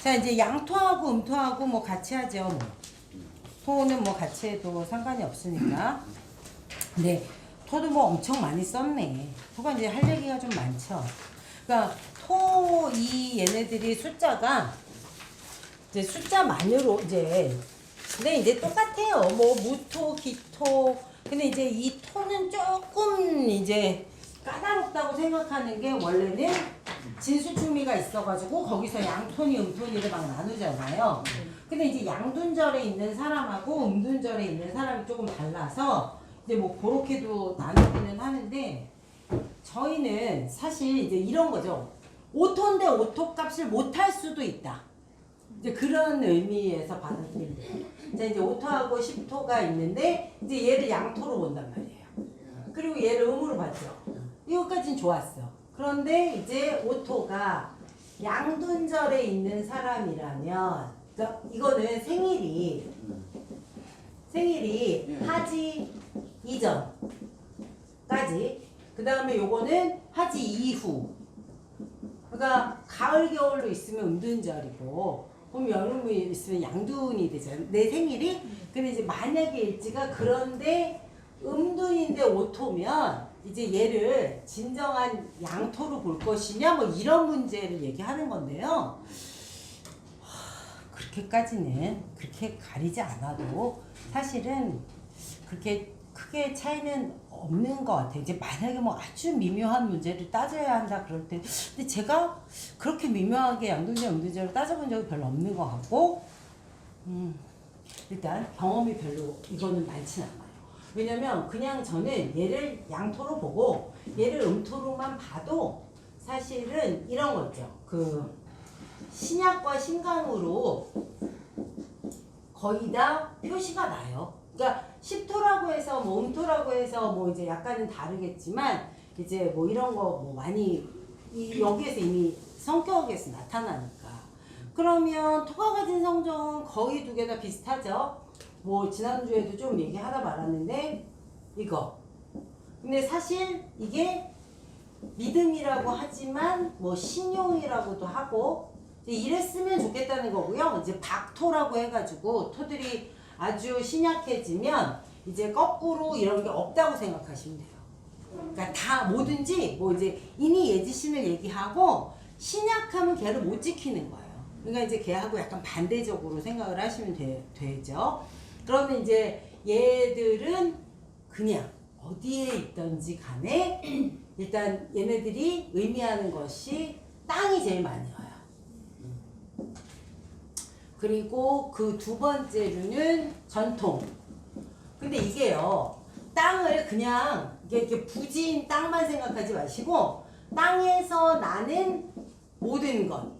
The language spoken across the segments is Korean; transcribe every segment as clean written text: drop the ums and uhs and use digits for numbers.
자, 이제 양토하고 음토하고 뭐 같이 하죠. 뭐. 토는 뭐 같이 해도 상관이 없으니까. 네, 토도 뭐 엄청 많이 썼네. 토가 이제 할 얘기가 좀 많죠. 그러니까 토 이 얘네들이 숫자가 이제 숫자만으로 이제 근데 이제 똑같아요. 뭐 무토, 기토. 근데 이제 이 토는 조금 이제 까다롭다고 생각하는 게 원래는 진수충미가 있어가지고 거기서 양토니 음토니를 막 나누잖아요. 근데 이제 양둔절에 있는 사람하고 음둔절에 있는 사람이 조금 달라서 이제 뭐 그렇게도 나누기는 하는데 저희는 사실 이제 이런 거죠. 5토인데 5토 값을 못할 수도 있다. 이제 그런 의미에서 받아들이면 돼요. 자, 이제 5토하고 10토가 있는데 이제 얘를 양토로 본단 말이에요. 그리고 얘를 음으로 봤죠. 이것까지는 좋았어. 그런데 이제 5토가 양둔절에 있는 사람이라면 그러니까 이거는 생일이 하지 이전까지 그 다음에 요거는 하지 이후 그러니까 가을 겨울로 있으면 음둔절이고 봄 여름에 있으면 양둔이 되잖아요. 내 생일이 근데 이제 만약에 일지가 그런데 음둔인데 오토면 이제 얘를 진정한 양토로 볼 것이냐 뭐 이런 문제를 얘기하는 건데요. 그렇게까지는 그렇게 가리지 않아도 사실은 그렇게 크게 차이는 없는 것 같아요. 이제 만약에 뭐 아주 미묘한 문제를 따져야 한다 그럴 때 근데 제가 그렇게 미묘하게 양둔절, 음둔절을 따져본 적이 별로 없는 것 같고 일단 경험이 별로 이거는 많지는 않아요. 왜냐면 그냥 저는 얘를 양토로 보고 얘를 음토로만 봐도 사실은 이런 거 있죠. 그 신약과 신강으로 거의 다 표시가 나요. 그러니까 10토라고 해서 뭐 음토라고 해서 뭐 이제 약간은 다르겠지만 이제 뭐 이런 거 뭐 많이 여기에서 이미 성격에서 나타나니까 그러면 토가 가진 성정은 거의 두 개 다 비슷하죠. 뭐 지난주에도 좀 얘기하다 말았는데 이거 근데 사실 이게 믿음이라고 하지만 뭐 신용이라고도 하고 이랬으면 좋겠다는 거고요. 이제 박토라고 해가지고 토들이 아주 신약해지면 이제 거꾸로 이런 게 없다고 생각하시면 돼요. 그러니까 다 뭐든지 뭐 이제 인이 예지신을 얘기하고 신약하면 걔를 못 지키는 거예요. 그러니까 이제 걔하고 약간 반대적으로 생각을 하시면 되죠. 그러면 이제 얘들은 그냥 어디에 있든지 간에 일단 얘네들이 의미하는 것이 땅이 제일 많이 와요. 그리고 그 두 번째로는 전통. 근데 이게요, 땅을 그냥 이게 부지인 땅만 생각하지 마시고 땅에서 나는 모든 것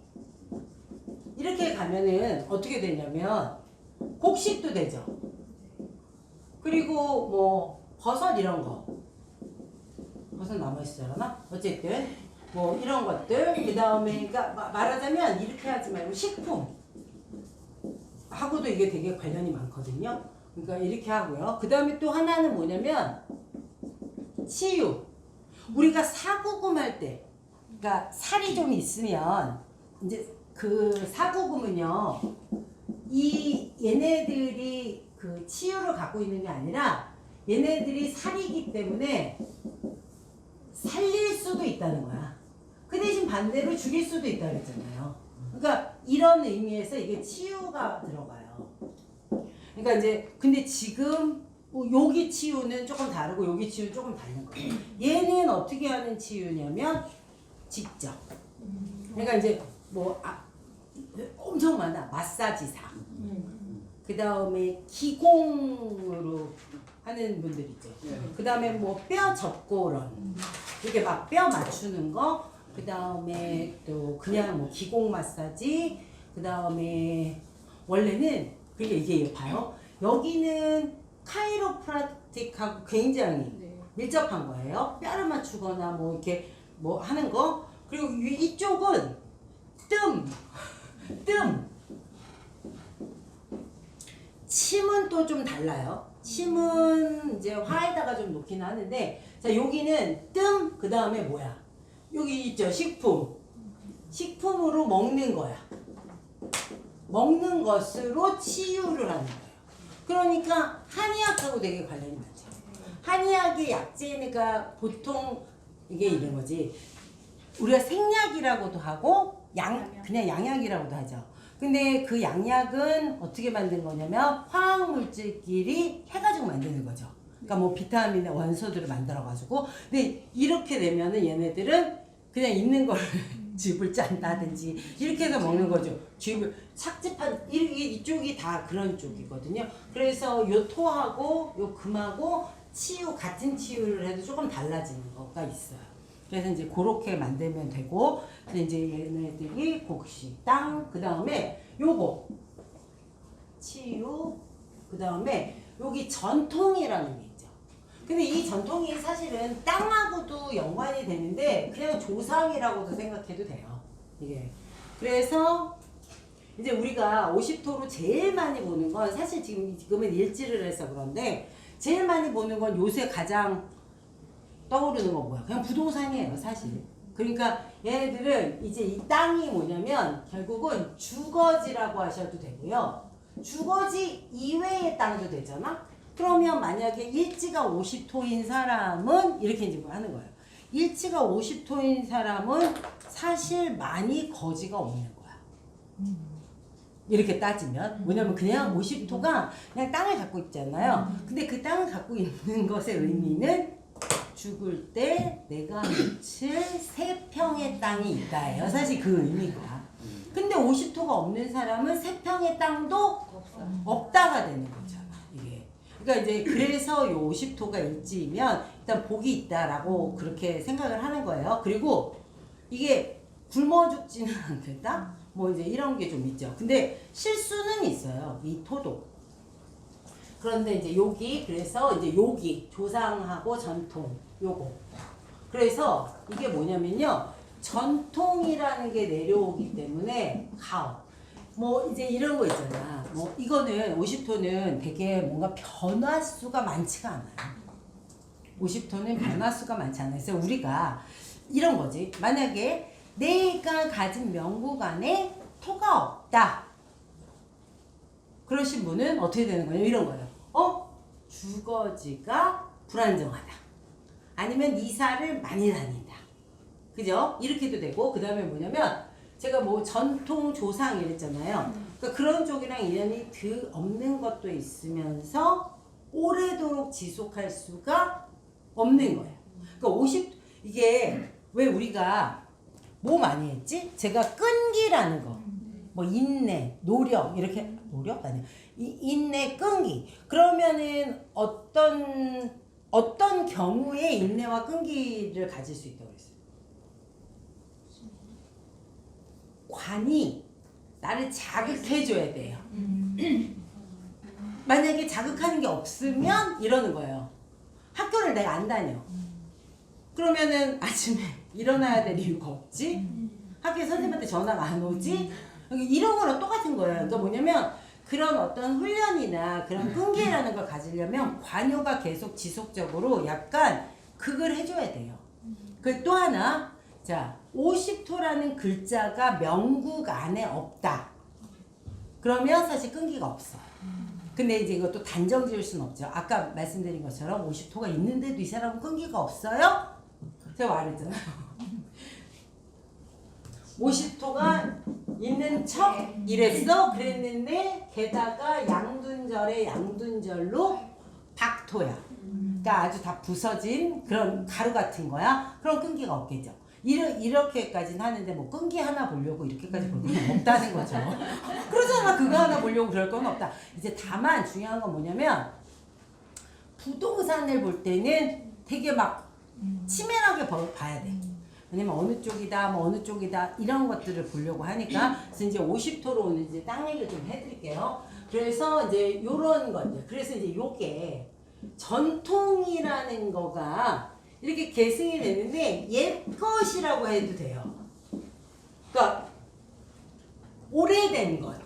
이렇게 가면은 어떻게 되냐면 곡식도 되죠. 그리고 뭐 버섯 이런 거 버섯 남아있잖아. 어쨌든 뭐 이런 것들 그 다음에 그러니까 말하자면 이렇게 하지 말고 식품 하고도 이게 되게 관련이 많거든요. 그러니까 이렇게 하고요. 그 다음에 또 하나는 뭐냐면 치유. 우리가 사구금 할 때, 그러니까 살이 좀 있으면 이제 그 사구금은요, 이 얘네들이 그 치유를 갖고 있는 게 아니라 얘네들이 살이기 때문에 살릴 수도 있다는 거야. 그 대신 반대로 죽일 수도 있다 그랬잖아요. 그러니까 이런 의미에서 이게 치유가 들어가요. 그러니까 이제 근데 지금 여기 치유는 조금 다르고 여기 치유는 조금 다른 거예요. 얘는 어떻게 하는 치유냐면 직접. 그러니까 이제 뭐 엄청 많아. 마사지사. 그 다음에 기공으로 하는 분들 있죠. 그 다음에 뭐 뼈 접고런 이렇게 막 뼈 맞추는 거. 그 다음에 또 그냥 뭐 기공 마사지. 그 다음에 원래는 그러니까 이게 봐요. 여기는 카이로프라틱하고 굉장히 밀접한 거예요. 뼈를 맞추거나 뭐 이렇게 뭐 하는 거. 그리고 이쪽은 뜸. 침은 또 좀 달라요. 침은 이제 화에다가 좀 놓긴 하는데, 자, 여기는 뜸, 그 다음에 뭐야? 여기 있죠, 식품. 식품으로 먹는 거야. 먹는 것으로 치유를 하는 거예요. 그러니까 한의학하고 되게 관련이 많죠. 한의학의 약재가 보통 이게 이런 거지. 우리가 생약이라고도 하고 그냥 양약이라고도 하죠. 근데 그 양약은 어떻게 만든 거냐면 화학물질끼리 해가지고 만드는 거죠. 그러니까 뭐 비타민의 원소들을 만들어가지고. 근데 이렇게 되면은 얘네들은 그냥 있는 걸 즙을 짠다든지 이렇게 해서 먹는 거죠. 즙을 삭즙한 이쪽이 다 그런 쪽이거든요. 그래서 요 토하고 요 금하고 치유 같은 치유를 해도 조금 달라지는 거가 있어요. 그래서 이제 그렇게 만들면 되고, 근데 이제 얘네들이 곡식, 땅, 그 다음에 요거 치유, 그 다음에 여기 전통이라는 게 있죠. 근데 이 전통이 사실은 땅하고도 연관이 되는데 그냥 조상이라고도 생각해도 돼요. 이게. 그래서 이제 우리가 50토로 제일 많이 보는 건 사실 지금은 일지를 해서 그런데 제일 많이 보는 건 요새 가장 떠오르는 건 뭐야? 그냥 부동산이에요, 사실. 그러니까 얘네들은 이제 이 땅이 뭐냐면 결국은 주거지라고 하셔도 되고요. 주거지 이외의 땅도 되잖아? 그러면 만약에 일지가 50토인 사람은 이렇게 이제 하는 거예요. 일지가 50토인 사람은 사실 많이 거지가 없는 거야. 이렇게 따지면. 왜냐면 그냥 50토가 그냥 땅을 갖고 있잖아요. 근데 그 땅을 갖고 있는 것의 의미는 죽을 때 내가 묻힐 3평의 땅이 있다예요. 사실 그 의미가. 근데 50토가 없는 사람은 3평의 땅도 없다가 되는 거잖아, 이게. 그러니까 이제 그래서 요 50토가 일지이면 일단 복이 있다라고 그렇게 생각을 하는 거예요. 그리고 이게 굶어 죽지는 않겠다? 뭐 이제 이런 게 좀 있죠. 근데 실수는 있어요, 이 토도. 그런데 이제 여기, 그래서 이제 여기 조상하고 전통 요거. 그래서 이게 뭐냐면요, 전통이라는 게 내려오기 때문에 가업. 뭐 이제 이런 거 있잖아. 뭐 이거는 50토는 되게 뭔가 변화수가 많지가 않아요. 50토는 변화수가 많지 않아요. 그래서 우리가 이런 거지. 만약에 내가 가진 명국 안에 토가 없다. 그러신 분은 어떻게 되는 거예요? 이런 거예요. 주거지가 불안정하다. 아니면 이사를 많이 다닌다. 그죠? 이렇게도 되고, 그 다음에 뭐냐면, 제가 뭐 전통 조상 이랬잖아요. 그러니까 그런 쪽이랑 인연이 없는 것도 있으면서 오래도록 지속할 수가 없는 거예요. 그러니까 이게 왜 우리가 뭐 많이 했지? 제가 끈기라는 거. 뭐 인내, 노력 이렇게 노력 아니야. 인내, 끈기. 그러면은 어떤 경우에 인내와 끈기를 가질 수 있다고 했어요? 관이 나를 자극해줘야 돼요. 만약에 자극하는 게 없으면 이러는 거예요. 학교를 내가 안 다녀. 그러면은 아침에 일어나야 될 이유가 없지? 학교에 선생님한테 전화가 안 오지? 이런 거랑 똑같은 거예요. 그러니까 뭐냐면 그런 어떤 훈련이나 그런 끈기라는 걸 가지려면 관여가 계속 지속적으로 약간 그걸 해줘야 돼요. 그 또 하나, 자, 50토라는 글자가 명국 안에 없다. 그러면 사실 끈기가 없어. 근데 이제 이것도 단정 지을 수는 없죠. 아까 말씀드린 것처럼 50토가 있는데도 이 사람은 끈기가 없어요? 제가 말했잖아요. 50토가 있는 척 이랬어? 그랬는데 게다가 양둔절에 양둔절로 박토야. 그러니까 아주 다 부서진 그런 가루 같은 거야. 그럼 끈기가 없겠죠. 이렇게까지는 하는데 뭐 끈기 하나 보려고 이렇게까지 볼 건 없다는 거죠. 그러잖아. 그거 하나 보려고 그럴 건 없다. 이제 다만 중요한 건 뭐냐면 부동산을 볼 때는 되게 막 치밀하게 봐야 돼. 왜냐면 어느 쪽이다, 뭐 어느 쪽이다 이런 것들을 보려고 하니까. 그래서 이제 50토로 오늘 이제 땅 얘기를 좀 해드릴게요. 그래서 이제 요런 것들. 그래서 이제 요게 전통이라는 거가 이렇게 계승이 되는데 옛것이라고 해도 돼요. 그러니까 오래된 것,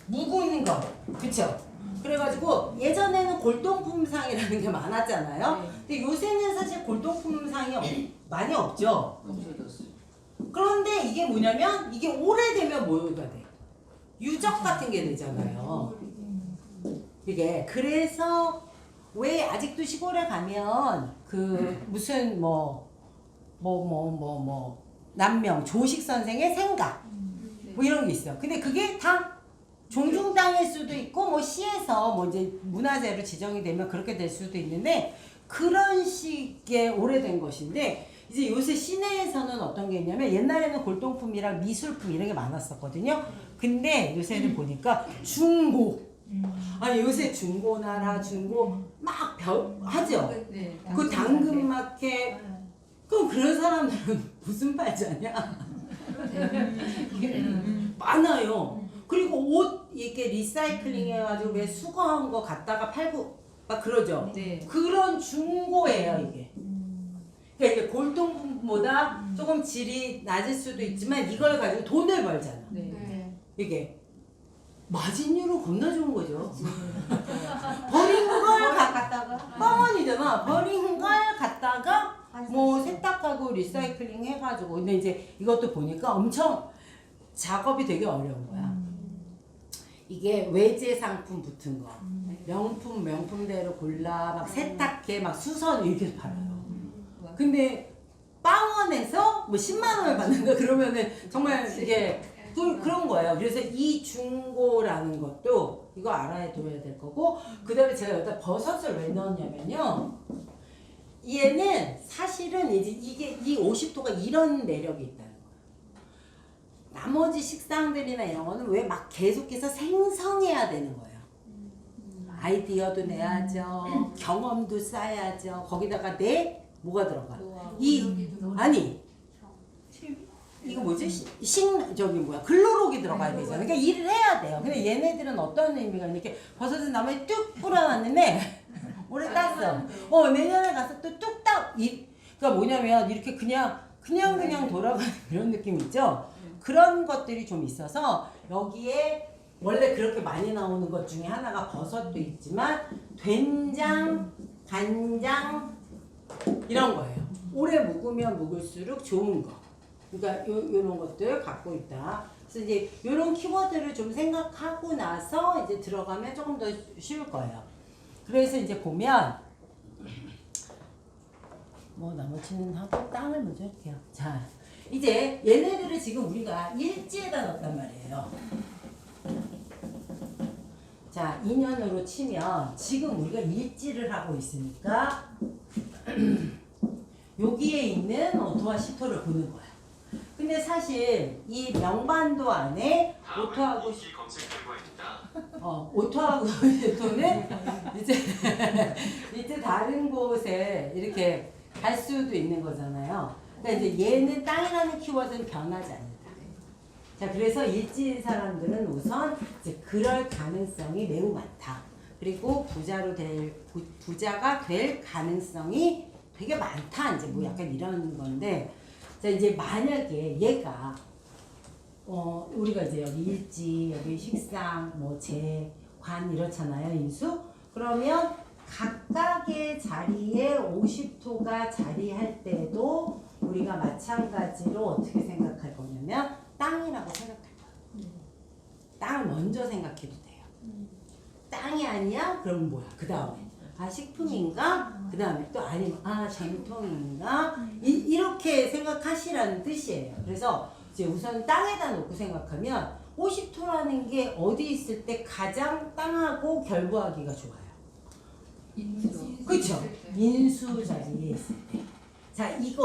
묵은 것, 그쵸? 그래가지고 예전에는 골동품상이라는 게 많았잖아요. 근데 요새는 사실 골동품상이 많이 없죠. 없어졌어요. 그런데 이게 뭐냐면 이게 오래되면 뭐가 돼? 유적 같은 게 되잖아요. 이게 그래서 왜 아직도 시골에 가면 그 무슨 남명 조식 선생의 생각 뭐 이런 게 있어. 근데 그게 다 종중당일 수도 있고 뭐 시에서 뭐 이제 문화재로 지정이 되면 그렇게 될 수도 있는데 그런 식의 오래된 것인데 이제 요새 시내에서는 어떤 게 있냐면 옛날에는 골동품이랑 미술품 이런 게 많았었거든요. 근데 요새는 보니까 중고 아니 요새 중고나라 중고 막 하죠. 네. 그 당근마켓 그럼 그런 사람들은 무슨 팔자냐? 많아요. 그리고 옷 이렇게 리사이클링 해가지고 왜 수거한 거 갖다가 팔고 막 그러죠. 네. 그런 중고예요 이게. 그러니까 이게 골동품보다 조금 질이 낮을 수도 있지만 이걸 가지고 돈을 벌잖아. 네. 이게 마진율은 겁나 좋은 거죠. 버린 걸 갖다가 뻥원이잖아. 버린 걸 갖다가 뭐 세탁하고 리사이클링 해가지고 근데 이제 이것도 보니까 엄청 작업이 되게 어려운 거야. 이게 외제 상품 붙은 거, 명품대로 골라 막 세탁해 막 수선 이렇게 팔아요. 근데 빵원에서 뭐 10만 원을 받는다 그러면은 정말 이게 그런 거예요. 그래서 이 중고라는 것도 이거 알아야 될 거고 그 다음에 제가 여기다 버섯을 왜 넣었냐면요. 얘는 사실은 이제 이게 이 50도가 이런 매력이 있다는 거예요. 나머지 식상들이나 이런 거는 왜 막 계속해서 생성해야 되는 거예요. 아이디어도 내야죠. 경험도 쌓아야죠. 거기다가 뭐가 들어가? 아니 이거 뭐지? 저기 뭐야? 글로록이 들어가야 되잖아. 그러니까 일을 해야 돼요. 근데 얘네들은 어떤 의미가 이렇게 버섯을 나무에 뚝 뿌려놨는데 올해 땄어. 내년에 가서 또 뚝 따. 그러니까 뭐냐면 이렇게 그냥 돌아가는 이런 느낌 있죠? 그런 것들이 좀 있어서 여기에 원래 그렇게 많이 나오는 것 중에 하나가 버섯도 있지만 된장, 간장 이런 거예요. 오래 묵으면 묵을수록 좋은 거. 그러니까 요런 것들 갖고 있다. 그래서 이제 요런 키워드를 좀 생각하고 나서 이제 들어가면 조금 더 쉬울 거예요. 그래서 이제 보면 뭐 나머지는 하고 땅을 먼저 할게요. 자, 이제 얘네들을 지금 우리가 일지에다 넣었단 말이에요. 자, 2년으로 치면 지금 우리가 일지를 하고 있으니까 여기에 있는 오토와 시토를 보는 거야. 근데 사실 이 명반도 안에 오토하고 오토하고 시토는 이제 다른 곳에 이렇게 갈 수도 있는 거잖아요. 그러니까 이제 얘는 땅이라는 키워드는 변하지 않는다. 자, 그래서 일지인 사람들은 우선 이제 그럴 가능성이 매우 많다. 그리고 부자가 될 가능성이 되게 많다. 이제 뭐 약간 이런 건데, 자, 이제 만약에 얘가 우리가 이제 여기 일지, 여기 식상, 뭐 재, 관 이렇잖아요. 인수. 그러면 각각의 자리에 50토가 자리할 때도 우리가 마찬가지로 어떻게 생각할 거냐면 땅이라고 생각할 거야. 땅을 먼저 생각해도 돼요. 땅이 아니야? 그럼 뭐야? 그 다음에 식품인가? 그 다음에 또 아니면 전통인가? 이렇게 생각하시라는 뜻이에요. 그래서 이제 우선 땅에다 놓고 생각하면 50토라는 게 어디 있을 때 가장 땅하고 결부하기가 좋아요. 그렇죠? 인수 자리에 있을 때. 자, 이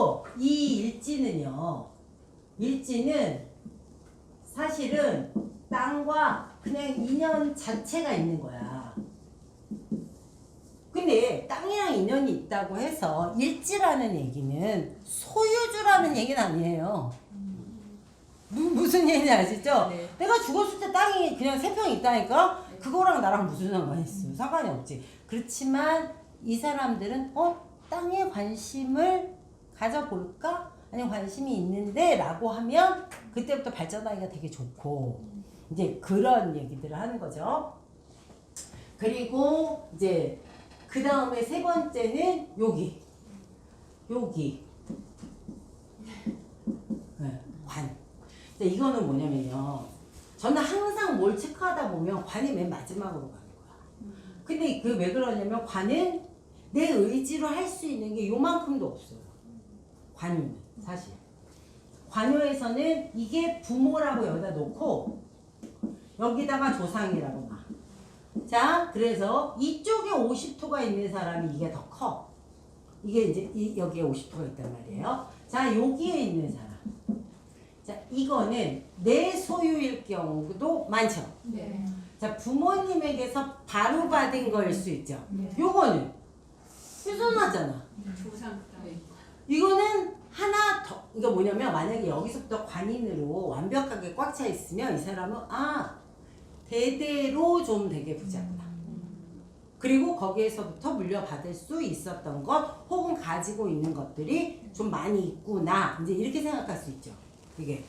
일지는 사실은 땅과 그냥 인연 자체가 있는 거야. 근데 땅이랑 인연이 있다고 해서 일지라는 얘기는 소유주라는 얘기는 아니에요. 무슨 얘기인지 아시죠? 네. 내가 죽었을 때 땅이 그냥 3평 있다니까? 그거랑 나랑 무슨 상관이 있어? 상관이 없지. 그렇지만 이 사람들은 땅에 관심을 가져볼까? 아니면 관심이 있는데 라고 하면 그때부터 발전하기가 되게 좋고 이제 그런 얘기들을 하는 거죠. 그리고 이제 그 다음에 세 번째는 여기 네. 관. 근데 이거는 뭐냐면요. 저는 항상 뭘 체크하다 보면 관이 맨 마지막으로 가는 거야. 근데 그 왜 그러냐면 관은 내 의지로 할 수 있는 게 요만큼도 없어요. 관유는 사실. 관유에서는 이게 부모라고 여기다 놓고 여기다가 조상이라고 봐. 자, 그래서 이쪽에 50토가 있는 사람이 이게 더 커. 이게 이제 여기에 50토가 있단 말이에요. 자, 여기에 있는 사람. 자, 이거는 내 소유일 경우도 많죠. 네. 자, 부모님에게서 바로 받은 거일 수 있죠. 네. 요거는 훼손하잖아. 조상. 이거는 하나 더, 이게 뭐냐면 만약에 여기서부터 관인으로 완벽하게 꽉 차 있으면 이 사람은 대대로 좀 되게 부자구나. 그리고 거기에서부터 물려받을 수 있었던 것 혹은 가지고 있는 것들이 좀 많이 있구나. 이제 이렇게 생각할 수 있죠. 이게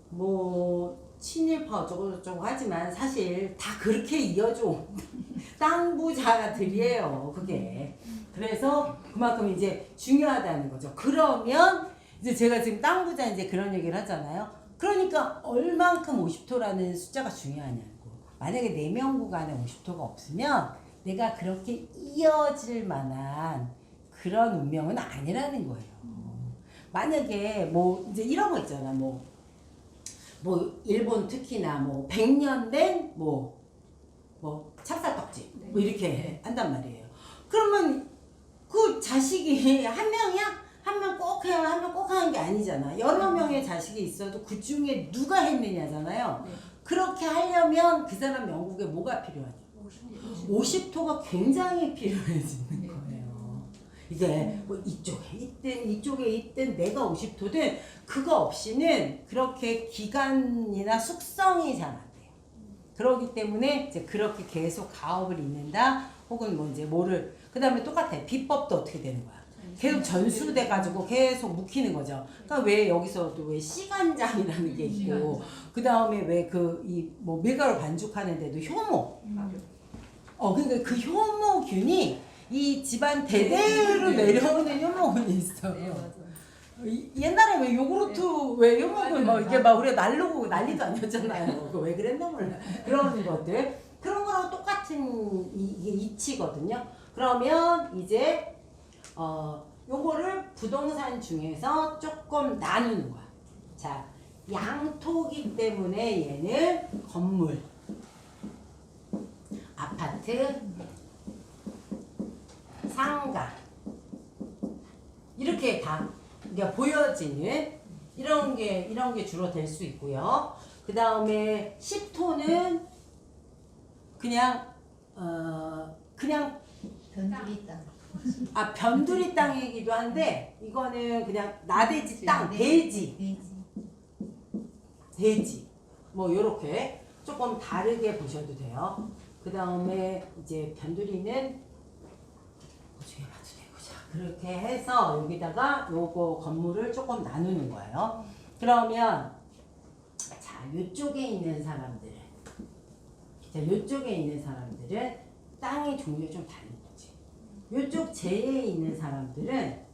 뭐 친일파 어쩌고저쩌고 하지만 사실 다 그렇게 이어져 온 땅 부자들이에요. 그게. 그래서 그만큼 이제 중요하다는 거죠. 그러면 이제 제가 지금 땅 부자 이제 그런 얘기를 하잖아요. 그러니까 얼만큼 50토라는 숫자가 중요하냐고. 만약에 4명 구간에 50토가 없으면 내가 그렇게 이어질 만한 그런 운명은 아니라는 거예요. 만약에 뭐 이제 이런 거 있잖아. 뭐 일본 특히나 뭐 100년 된 뭐 찹쌀떡집 뭐 이렇게 한단 말이에요. 그러면 그 자식이 한 명이야? 한 명 꼭 해야 한 명 꼭 하는 게 아니잖아. 여러 명의 자식이 있어도 그 중에 누가 했느냐잖아요. 그렇게 하려면 그 사람 영국에 뭐가 필요하냐? 50토가 굉장히 필요해지는 거예요. 이게 뭐 이쪽에 있든 이쪽에 있든 내가 50토든 그거 없이는 그렇게 기간이나 숙성이 잘 안 돼요. 그렇기 때문에 이제 그렇게 계속 가업을 잇는다. 혹은 뭐 이제 뭐를 그 다음에 똑같아. 비법도 어떻게 되는 거야? 계속 전수돼 가지고 계속 묵히는 거죠. 그러니까 왜 여기서도 왜 시간장이라는 게 있고 그 다음에 왜 뭐 밀가루 반죽하는데도 효모. 그러니까 그 효모균이 이 집안 대대로 내려오는 효모균이 있어요. 네, 맞아요. 옛날에 왜 요구르트 왜 효모균 막 이게 막 우리가 날르고 난리도 아니었잖아요. 그거 왜 그랬나 몰라. 그런 것들 그런 거랑 똑같은 이게 이치거든요. 그러면 이제 요거를 부동산 중에서 조금 나누는 거야. 자, 양토기 때문에 얘는 건물, 아파트, 상가 이렇게 다 그러니까 보여지는 이런 게 주로 될 수 있고요. 그 다음에 10토는 그냥 변두리 땅. 변두리 땅이기도 한데 이거는 그냥 나대지 땅, 대지 뭐 요렇게 조금 다르게 보셔도 돼요. 그 다음에 이제 변두리는 나중에 봐도 되고 자 그렇게 해서 여기다가 요거 건물을 조금 나누는 거예요. 그러면 자 요쪽에 있는 사람들은 땅의 종류가 좀 다른 거지. 요쪽 제에 있는 사람들은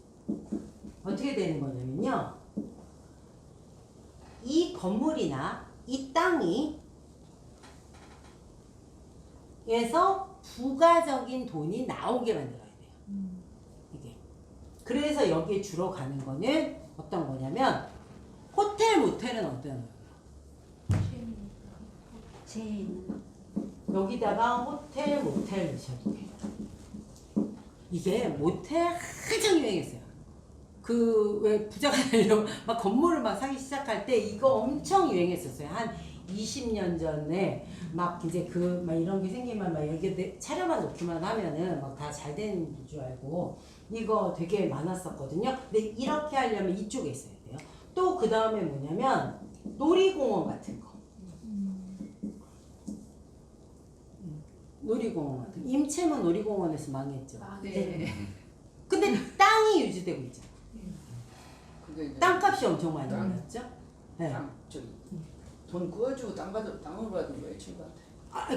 어떻게 되는 거냐면요. 이 건물이나 이 땅이 에서 부가적인 돈이 나오게 만들어야 돼요. 이게. 그래서 여기에 주로 가는 거는 어떤 거냐면 호텔 모텔은 어떤 거예요? 여기다가 호텔 모텔 넣으셔도 돼요. 이게 모텔 한창 유행했어요. 그 왜 부자가 되려고 막 건물을 막 사기 시작할 때 이거 엄청 유행했었어요. 한 20년 전에 막 이제 막 이런 게 생기면 막 여기 차려만 놓기만 하면은 막 다 잘 되는 줄 알고 이거 되게 많았었거든요. 근데 이렇게 하려면 이쪽에 있어야 돼요. 또 그 다음에 뭐냐면 놀이공원 같은 거. 놀이공원 같은 거. 임채문 놀이공원에서 망했죠. 네. 근데 땅이 유지되고 있잖아. 그게 땅값이 엄청 많이 올랐죠. 네. 돈 구워주고 땅을 받은 거예요, 친구한테.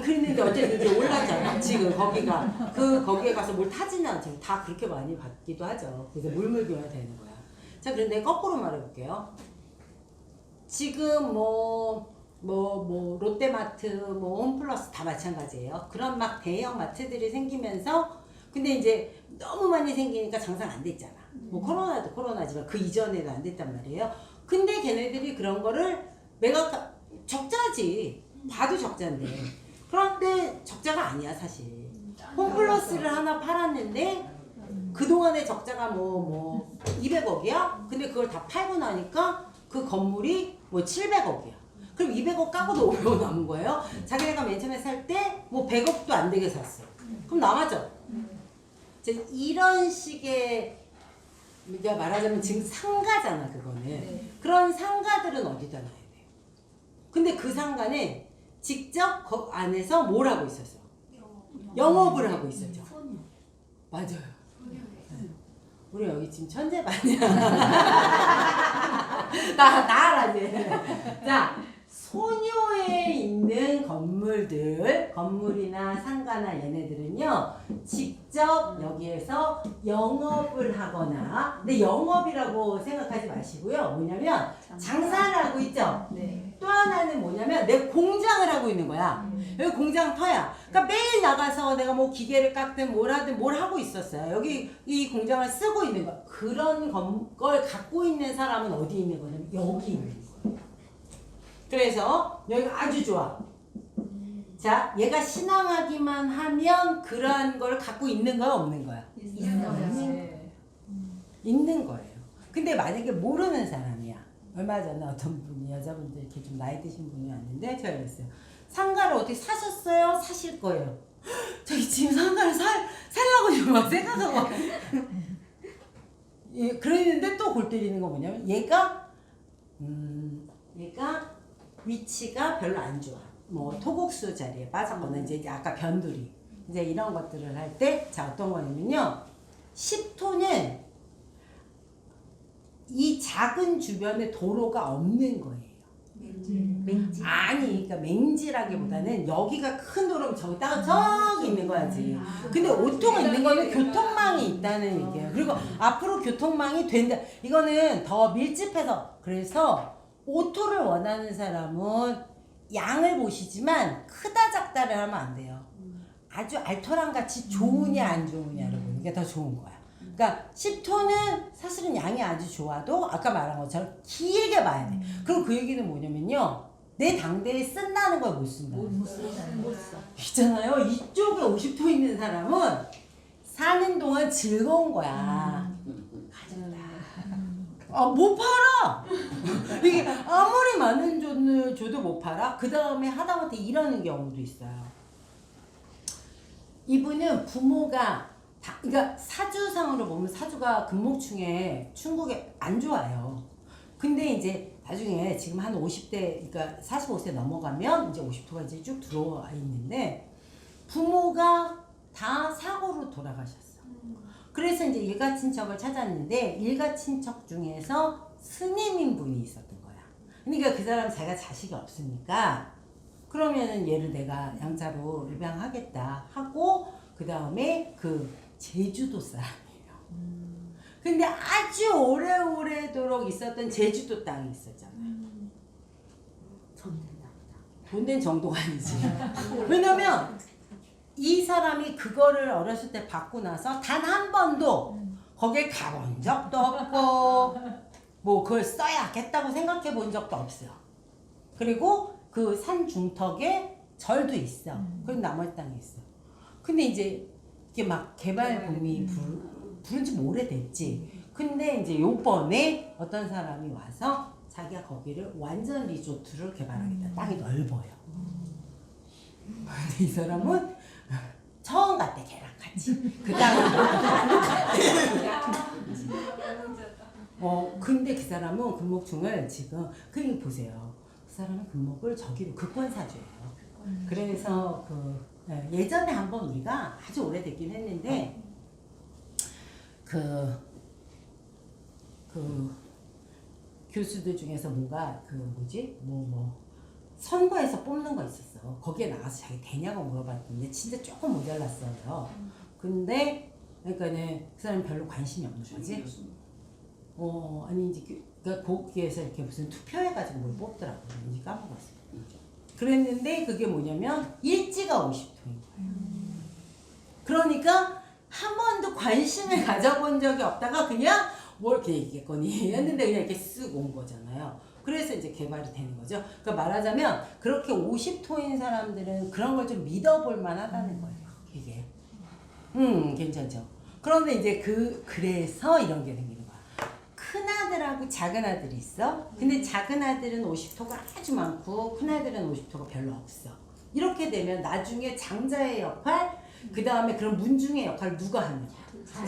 그랬는데 어쨌든 이제 올랐잖아. 지금 거기에 가서 뭘 타지는 않지만 다 그렇게 많이 받기도 하죠. 그래서 물물교환 되는 거야. 자, 그런데 거꾸로 말해볼게요. 지금 롯데마트, 홈플러스 다 마찬가지예요. 그런 막 대형 마트들이 생기면서 근데 이제 너무 많이 생기니까 장사가 안 됐잖아. 코로나도 코로나지만 그 이전에도 안 됐단 말이에요. 근데 걔네들이 그런 거를 적자지. 봐도 적자인데. 그런데 적자가 아니야 사실. 홈플러스를 하나 팔았는데 그동안의 적자가 200억이야? 근데 그걸 다 팔고 나니까 그 건물이 700억이야. 그럼 200억 까고도 500억 남은 거예요. 자기네가 맨 처음에 살 때 100억도 안 되게 샀어. 그럼 남았죠? 이제 이런 식의 우리가 말하자면 지금 상가잖아 그거는. 네. 그런 상가들은 어디다 놔야 돼요? 근데 그 상가는 직접 그 안에서 뭘 하고 있었어? 영업을 하고 있었죠. 맞아요. 우리 여기 지금 천재반이야. 나 알아지. 자, 소녀에 있는 건물이나 상가나 얘네들은요, 직접 여기에서 영업을 하거나, 근데 영업이라고 생각하지 마시고요. 뭐냐면, 장사를 하고 있죠? 네. 또 하나는 뭐냐면, 내 공장을 하고 있는 거야. 여기 공장 터야. 그러니까 매일 나가서 내가 기계를 깎든 뭘 하든 뭘 하고 있었어요. 여기 이 공장을 쓰고 있는 거. 그런 걸 갖고 있는 사람은 어디 있는 거냐면 여기 있는 거예요. 그래서 여기가 아주 좋아. 자, 얘가 신앙하기만 하면 그러한 걸 갖고 있는 거야, 없는 거야? 있는 거예요. 근데 만약에 모르는 사람이야. 얼마 전에 어떤 분이 여자분들 이렇게 좀 나이 드신 분이 왔는데 제가 그랬어요. 상가를 어떻게 사셨어요? 사실 거예요. 저기 지금 상가를 살라고 지금 막 생각하고 예, 그랬는데 또 골 때리는 거 뭐냐면 얘가 위치가 별로 안 좋아. 토곡수 자리에 빠졌거나 이제 아까 변두리 이제 이런 것들을 할 때 자 어떤 거냐면요. 10토는 이 작은 주변에 도로가 없는 거예요. 맹지. 아니, 그러니까 맹지라기보다는 여기가 큰 도로면 저기 있는 거야지. 근데 오토가 있는 거는 교통망이 있다는 얘기예요. 그리고 앞으로 교통망이 된다. 이거는 더 밀집해서 그래서 오토를 원하는 사람은 양을 보시지만 크다 작다를 하면 안 돼요. 아주 알토랑 같이 좋으냐 안 좋으냐를 보는 게 더 좋은 거야. 그러니까 10토는 사실은 양이 아주 좋아도 아까 말한 것처럼 길게 봐야 돼. 그럼 그 얘기는 뭐냐면요. 내 당대에 쓴다는 걸 못 쓴다. 못 써. 있잖아요. 이쪽에 50토 있는 사람은 사는 동안 즐거운 거야. 못 팔아. 이게 아무리 많은 돈을 줘도 못 팔아. 그 다음에 하다못해 이러는 경우도 있어요. 이분은 부모가 그러니까 사주상으로 보면 사주가 금목충에 충국에 안 좋아요. 근데 이제 나중에 지금 한 50대, 그러니까 45세 넘어가면 이제 50토가 이제 쭉 들어와 있는데 부모가 다 사고로 돌아가셨어. 그래서 이제 일가 친척을 찾았는데 일가 친척 중에서 스님인 분이 있었던 거야. 그러니까 그 사람 자기가 자식이 없으니까 그러면은 얘를 내가 양자로 입양하겠다 하고 그 다음에 제주도 사람이에요. 근데 아주 오래오래도록 있었던 제주도 땅이 있었잖아요. 돈 된 정도가 아니지. 왜냐면 이 사람이 그거를 어렸을 때 받고 나서 단 한 번도 거기에 가본 적도 없고 그걸 써야겠다고 생각해 본 적도 없어요. 그리고 그 산 중턱에 절도 있어. 그리고 나머지 땅이 있어. 근데 이제 이게 막 개발붐이 부른 지 오래됐지. 근데 이제 요번에 어떤 사람이 와서 자기가 거기를 완전 리조트를 개발하겠다. 땅이 넓어요. 근데 이 사람은 처음 갔대 걔랑 같이. 그 땅을 근데 그 사람은 금목충을 지금 그러니까 보세요. 그 사람은 금목을 저기로 극권사주예요. 그래서 예전에 한번 우리가 아주 오래됐긴 했는데 교수들 중에서 뭔가 선거에서 뽑는 거 있었어. 거기에 나가서 자기 되냐고 물어봤는데 진짜 조금 모자랐어요. 근데 그러니까는 그 사람 별로 관심이 없는 거지. 아니 이제 그러니까 거기에서 이렇게 무슨 투표해가지고 뭘 뽑더라고요. 이제 까먹었어요. 그랬는데 그게 뭐냐면 일지가 50통인 거예요. 그러니까 한 번도 관심을 가져본 적이 없다가 그냥 뭘 이렇게 얘기했거니 했는데 그냥 이렇게 쓱 온 거잖아요. 그래서 이제 개발이 되는 거죠. 그러니까 말하자면 그렇게 50토인 사람들은 그런 걸 좀 믿어볼 만하다는 거예요. 이게. 괜찮죠. 그런데 이제 그래서 이런 게 생기는 거야. 큰 아들하고 작은 아들이 있어. 근데 작은 아들은 50토가 아주 많고 큰 아들은 50토가 별로 없어. 이렇게 되면 나중에 장자의 역할, 그 다음에 그런 문중의 역할을 누가 하느냐?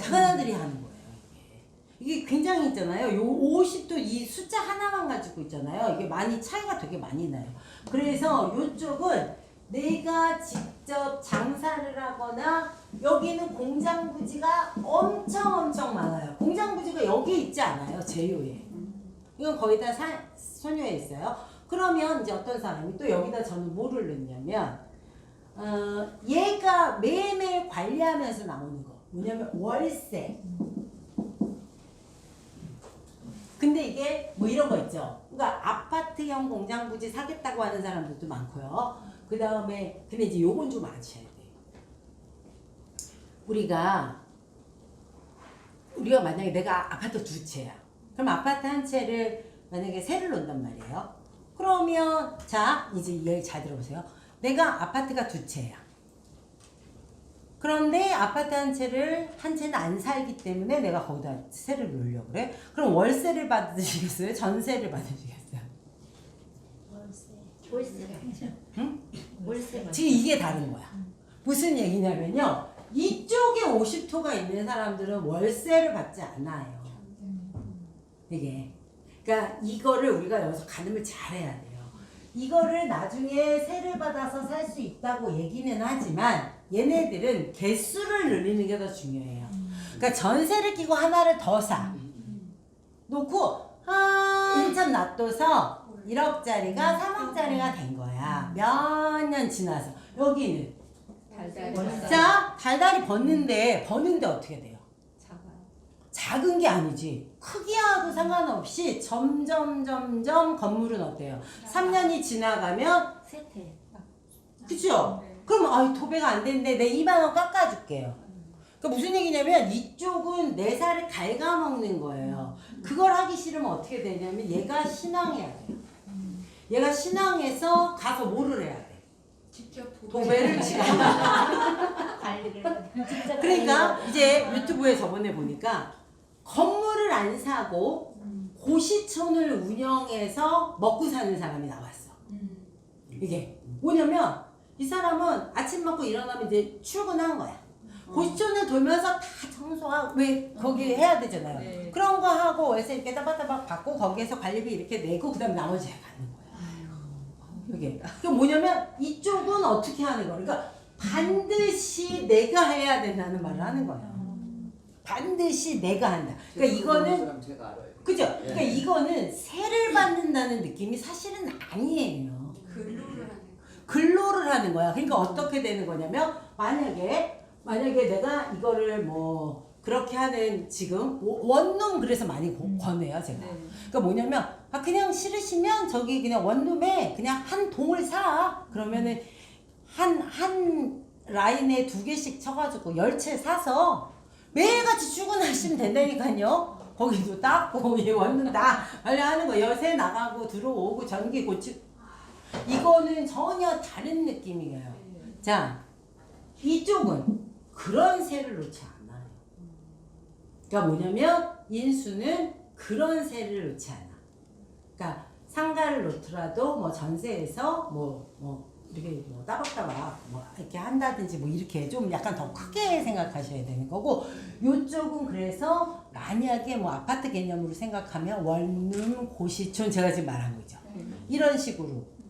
작은 아들이 하는 거예요. 이게 굉장히 있잖아요. 요 50도 이 숫자 하나만 가지고 있잖아요. 이게 많이 차이가 되게 많이 나요. 그래서 요쪽은 내가 직접 장사를 하거나 여기는 공장 부지가 엄청 많아요. 공장 부지가 여기 있지 않아요. 제요에. 이건 거의 다 소녀에 있어요. 그러면 이제 어떤 사람이 또 여기다 저는 뭐를 넣냐면 얘가 매일매일 관리하면서 나오는 거. 뭐냐면 월세. 근데 이게 뭐 이런 거 있죠. 그러니까 아파트형 공장 부지 사겠다고 하는 사람들도 많고요. 그 다음에 근데 이제 요건 좀 아셔야 돼요. 우리가 만약에 내가 아파트 2채야. 그럼 아파트 한 채를 만약에 세를 놓는단 말이에요. 그러면 자 이제 얘 잘 들어보세요. 내가 아파트가 2채야. 그런데 아파트 한 채는 안 살기 때문에 내가 거기다 세를 놓으려고 그래? 그럼 월세를 받으시겠어요? 전세를 받으시겠어요? 월세가 아니죠. 응? 월세가. 지금 이게 다른 거야. 무슨 얘기냐면요. 이쪽에 50토가 있는 사람들은 월세를 받지 않아요. 이게. 그러니까 이거를 우리가 여기서 가늠을 잘해야 돼요. 이거를 나중에 세를 받아서 살 수 있다고 얘기는 하지만 얘네들은 개수를 늘리는 게 더 중요해요. 그러니까 전세를 끼고 하나를 더 사. 놓고 한참 놔둬서 1억짜리가 3억짜리가 된 거야. 몇 년 지나서. 여기는 달달이 버는데 어떻게 돼요? 작은 게 아니지. 크기하고 상관없이 점점 건물은 어때요? 3년이 지나가면 세태. 그죠? 그럼 도배가 안 되는데 내 2만 원 깎아줄게요. 그러니까 무슨 얘기냐면 이쪽은 내 살을 갉아먹는 거예요. 그걸 하기 싫으면 어떻게 되냐면 얘가 신앙해야 돼요. 얘가 신앙해서 가서 뭐를 해야 돼? 직접 도배를 지금. 관리를. 그러니까 이제 유튜브에 저번에 보니까 건물을 안 사고 고시촌을 운영해서 먹고 사는 사람이 나왔어. 이게 뭐냐면 이 사람은 아침 먹고 일어나면 이제 출근한 거야. 고시촌을 돌면서 다 청소하고 왜 거기 해야 되잖아요. 네. 그런 거 하고 월세 이렇게 따박따박 받고 거기에서 관리비 이렇게 내고 그다음 나머지 가는 거야. 이게 그 뭐냐면 이쪽은 어떻게 하는 거? 그러니까 반드시 내가 해야 된다는 말을 하는 거야. 반드시 내가 한다. 그러니까 이거는 제가 알아요. 그죠? 그러니까 이거는 세를 받는다는 느낌이 사실은 아니에요. 근로를 하는 거야. 그러니까 어떻게 되는 거냐면 만약에 내가 이거를 뭐 그렇게 하는 지금 원룸 그래서 많이 권해요 제가. 그러니까 뭐냐면 그냥 싫으시면 저기 그냥 원룸에 그냥 한 동을 사. 그러면은 한 라인에 2개씩 쳐가지고 10채 사서 매일같이 출근하시면 된다니까요. 거기도 닦고 이 원룸 다 관리하는 거. 열세 나가고 들어오고 전기 고치. 이거는 전혀 다른 느낌이에요. 자, 이쪽은 그런 세를 놓지 않아요. 그러니까 뭐냐면 인수는 그런 세를 놓지 않아. 그러니까 상가를 놓더라도 뭐 전세에서 뭐 이렇게 뭐 따박따박 뭐 이렇게 한다든지 뭐 이렇게 좀 약간 더 크게 생각하셔야 되는 거고, 요쪽은 그래서 만약에 뭐 아파트 개념으로 생각하면 원룸 고시촌 제가 지금 말한 거죠. 이런 식으로